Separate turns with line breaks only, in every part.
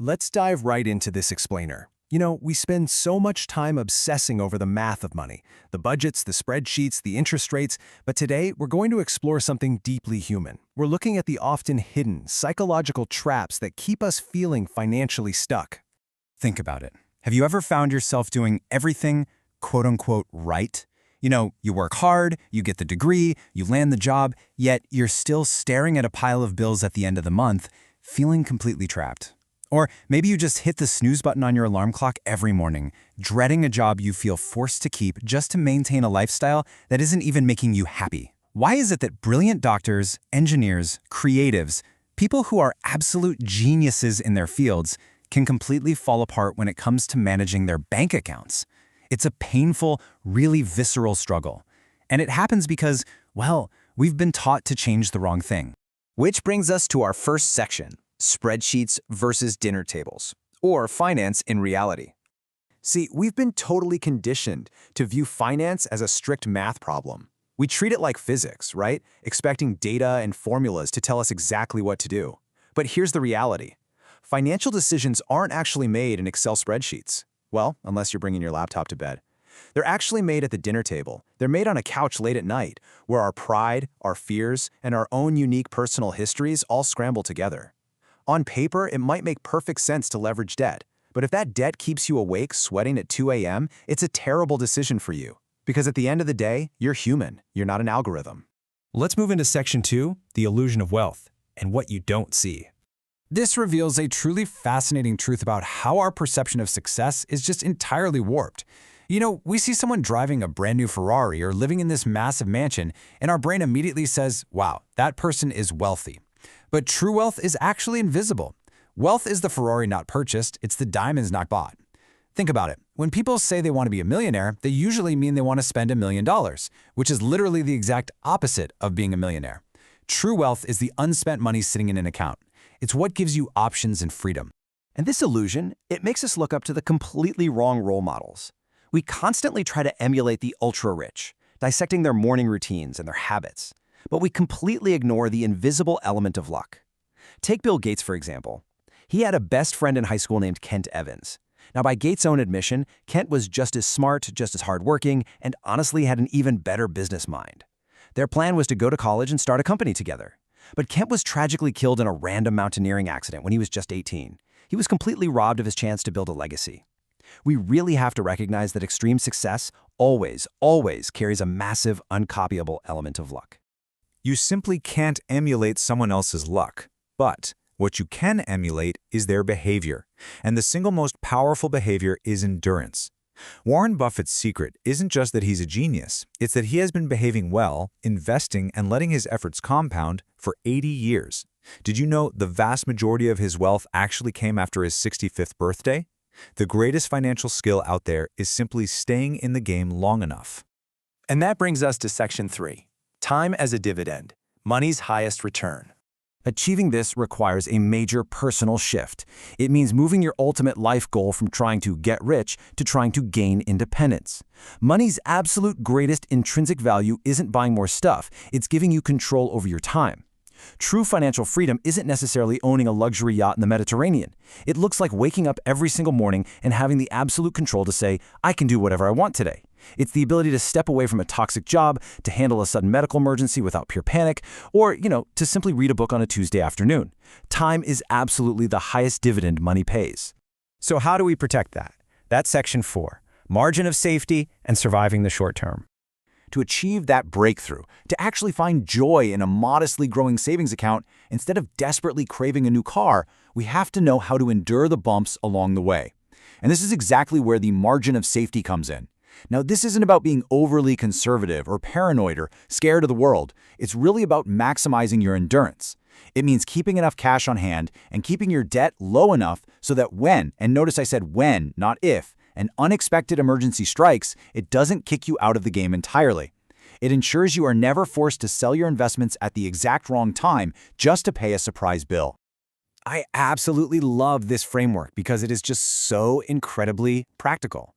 Let's dive right into this explainer. We spend so much time obsessing over the math of money, the budgets, the spreadsheets, the interest rates, but today we're going to explore something deeply human. We're looking at the often hidden, psychological traps that keep us feeling financially stuck.
Think about it. Have you ever found yourself doing everything, quote-unquote, right? You work hard, you get the degree, you land the job, yet you're still staring at a pile of bills at the end of the month, feeling completely trapped. Or maybe you just hit the snooze button on your alarm clock every morning, dreading a job you feel forced to keep just to maintain a lifestyle that isn't even making you happy. Why is it that brilliant doctors, engineers, creatives, people who are absolute geniuses in their fields can completely fall apart when it comes to managing their bank accounts? It's a painful, really visceral struggle. And it happens because, well, we've been taught to change the wrong thing.
Which brings us to our first section, spreadsheets versus dinner tables, or finance in reality.
See, we've been totally conditioned to view finance as a strict math problem. We treat it like physics, right? Expecting data and formulas to tell us exactly what to do. But here's the reality. Financial decisions aren't actually made in Excel spreadsheets. Well, unless you're bringing your laptop to bed. They're actually made at the dinner table. They're made on a couch late at night, where our pride, our fears, and our own unique personal histories all scramble together. On paper, it might make perfect sense to leverage debt, but if that debt keeps you awake sweating at 2 a.m., it's a terrible decision for you. Because at the end of the day, you're human. You're not an algorithm. Let's move into Section 2, the illusion of wealth, and what you don't see. This reveals a truly fascinating truth about how our perception of success is just entirely warped. We see someone driving a brand new Ferrari or living in this massive mansion, and our brain immediately says, wow, that person is wealthy. But true wealth is actually invisible. Wealth is the Ferrari not purchased, it's the diamonds not bought. Think about it. When people say they want to be a millionaire, they usually mean they want to spend $1 million, which is literally the exact opposite of being a millionaire. True wealth is the unspent money sitting in an account. It's what gives you options and freedom.
And this illusion, it makes us look up to the completely wrong role models. We constantly try to emulate the ultra-rich, dissecting their morning routines and their habits. But we completely ignore the invisible element of luck. Take Bill Gates, for example. He had a best friend in high school named Kent Evans. Now, by Gates' own admission, Kent was just as smart, just as hardworking, and honestly had an even better business mind. Their plan was to go to college and start a company together. But Kent was tragically killed in a random mountaineering accident when he was just 18. He was completely robbed of his chance to build a legacy. We really have to recognize that extreme success always carries a massive, uncopyable element of luck.
You simply can't emulate someone else's luck, but what you can emulate is their behavior, and the single most powerful behavior is endurance. Warren Buffett's secret isn't just that he's a genius, it's that he has been behaving well, investing, and letting his efforts compound for 80 years. Did you know the vast majority of his wealth actually came after his 65th birthday? The greatest financial skill out there is simply staying in the game long enough.
And that brings us to Section 3, time as a dividend, money's highest return.
Achieving this requires a major personal shift. It means moving your ultimate life goal from trying to get rich to trying to gain independence. Money's absolute greatest intrinsic value isn't buying more stuff, it's giving you control over your time. True financial freedom isn't necessarily owning a luxury yacht in the Mediterranean. It looks like waking up every single morning and having the absolute control to say, I can do whatever I want today. It's the ability to step away from a toxic job, to handle a sudden medical emergency without pure panic, or, to simply read a book on a Tuesday afternoon. Time is absolutely the highest dividend money pays.
So how do we protect that? That's Section 4, margin of safety and surviving the short term.
To achieve that breakthrough, to actually find joy in a modestly growing savings account, instead of desperately craving a new car, we have to know how to endure the bumps along the way. And this is exactly where the margin of safety comes in. Now, this isn't about being overly conservative or paranoid or scared of the world. It's really about maximizing your endurance. It means keeping enough cash on hand and keeping your debt low enough so that when, and notice I said when, not if, an unexpected emergency strikes, it doesn't kick you out of the game entirely. It ensures you are never forced to sell your investments at the exact wrong time just to pay a surprise bill.
I absolutely love this framework because it is just so incredibly practical.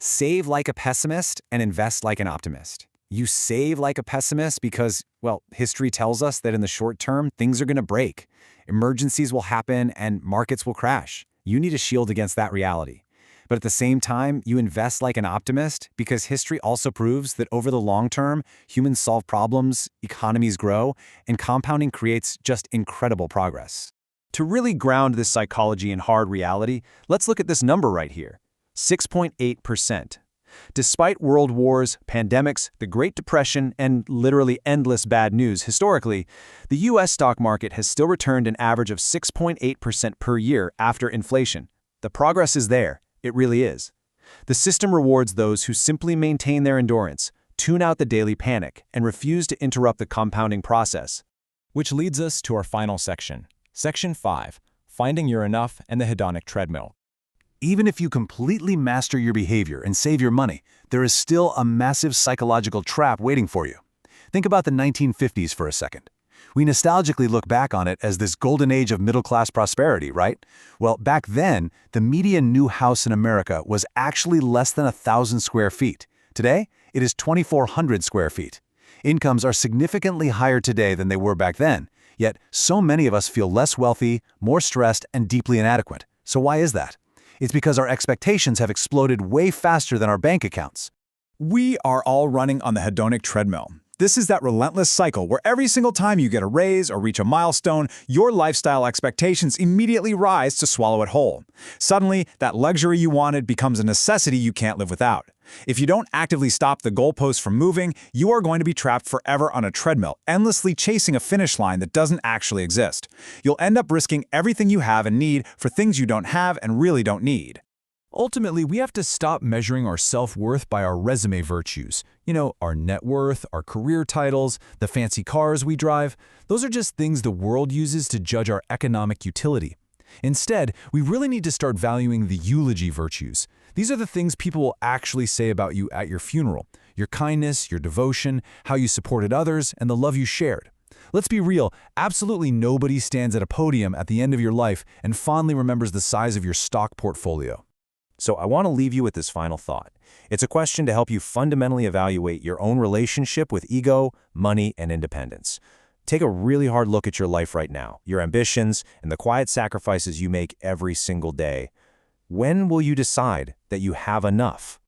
Save like a pessimist and invest like an optimist. You save like a pessimist because, well, history tells us that in the short term, things are going to break. Emergencies will happen and markets will crash. You need a shield against that reality. But at the same time, you invest like an optimist because history also proves that over the long term, humans solve problems, economies grow, and compounding creates just incredible progress. To really ground this psychology in hard reality, let's look at this number right here, 6.8%. Despite world wars, pandemics, the Great Depression, and literally endless bad news historically, the U.S. stock market has still returned an average of 6.8% per year after inflation. The progress is there. It really is. The system rewards those who simply maintain their endurance, tune out the daily panic, and refuse to interrupt the compounding process.
Which leads us to our final section. Section 5, Finding Your Enough and the Hedonic Treadmill.
Even if you completely master your behavior and save your money, there is still a massive psychological trap waiting for you. Think about the 1950s for a second. We nostalgically look back on it as this golden age of middle-class prosperity, right? Well, back then, the median new house in America was actually less than 1,000 square feet. Today, it is 2,400 square feet. Incomes are significantly higher today than they were back then, yet so many of us feel less wealthy, more stressed, and deeply inadequate. So why is that? It's because our expectations have exploded way faster than our bank accounts.
We are all running on the hedonic treadmill. This is that relentless cycle where every single time you get a raise or reach a milestone, your lifestyle expectations immediately rise to swallow it whole. Suddenly, that luxury you wanted becomes a necessity you can't live without. If you don't actively stop the goalposts from moving, you are going to be trapped forever on a treadmill, endlessly chasing a finish line that doesn't actually exist. You'll end up risking everything you have and need for things you don't have and really don't need.
Ultimately, we have to stop measuring our self-worth by our resume virtues. Our net worth, our career titles, the fancy cars we drive. Those are just things the world uses to judge our economic utility. Instead, we really need to start valuing the eulogy virtues. These are the things people will actually say about you at your funeral. Your kindness, your devotion, how you supported others, and the love you shared. Let's be real, absolutely nobody stands at a podium at the end of your life and fondly remembers the size of your stock portfolio.
So I want to leave you with this final thought. It's a question to help you fundamentally evaluate your own relationship with ego, money, and independence. Take a really hard look at your life right now, your ambitions, and the quiet sacrifices you make every single day. When will you decide that you have enough?